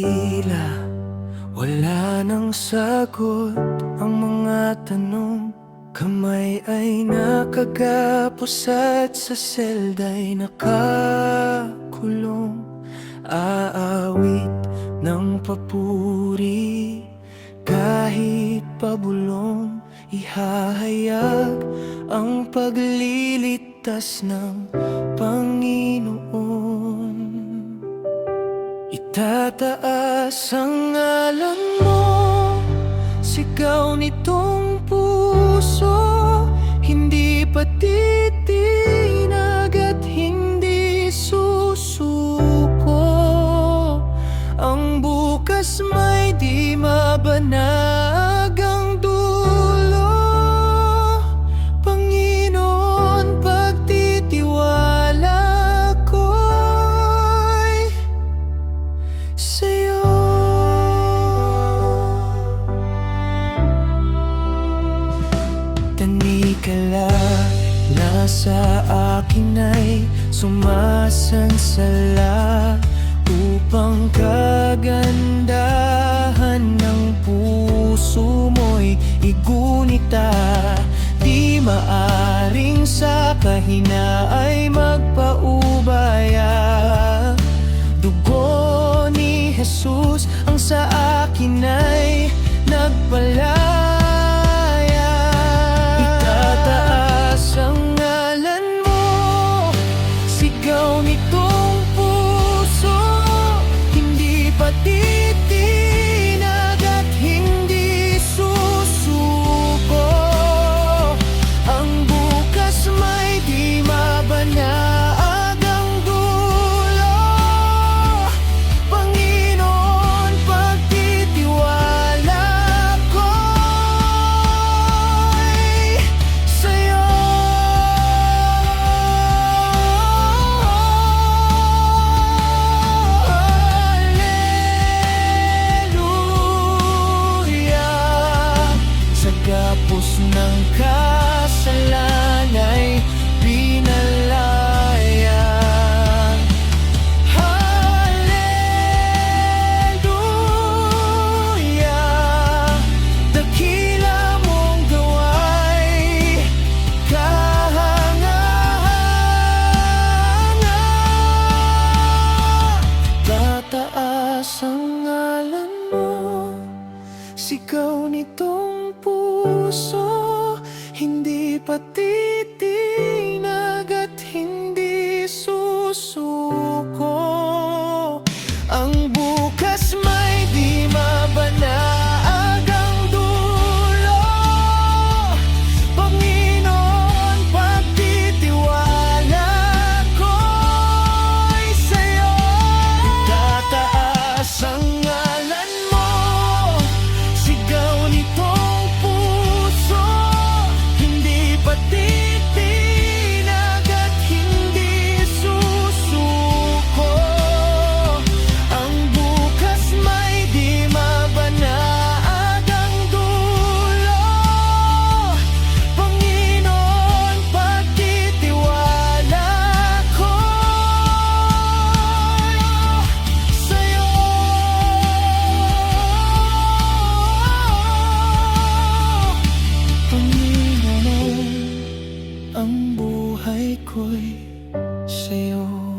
Tila wala nang sagot ang mga tanong. Kamay ay nakagapos at sa selda'y nakakulong. Aawit ng papuri kahit pabulong. Ihahayag ang paglilitas ng Panginoon. Itataas ang ngalan mo, sigaw nitong puso. Hindi pa titinag at hindi susuko. Ang bukas may di mabanag ang dulo. Panginoon, pagtitiwala ko'y sa'yo. Tanikala na sa akin ay sumasansala upang kagandahan ng puso mo'y igunita. Di maaring sa kahina ay magpaubaya. Dugo ni Jesus ang sa akin ay nagpalaya. Itataas ang ngalan mo, sigaw nitong puso. Hindi pa titinag at hindi susuko. Ang bukas may di mabanag ang dulo. Panginoon, pagtitiwala ko'y sa'yo. Hallelujah. Sa gapos ng kasalan ay pinalaya. Hallelujah. Dakila mong gaway, kahanga-hanga. Tataas ang ngalan mo, sigaw nitong puso. Hindi pa titinag at hindi susuko. Ang bukas may di mabanag ang dulo. Panginoon, pagtitiwala ko'y sa'yo. Itataas ang ngalan mo, sigaw nitong puso. Hindi pa titinag at hindi susuko. Ang bukas may di mabanag ang dulo. Panginoon, pagtitiwala ko'y sa'yo. Panginoon, ang buhay ko'y sa'yo.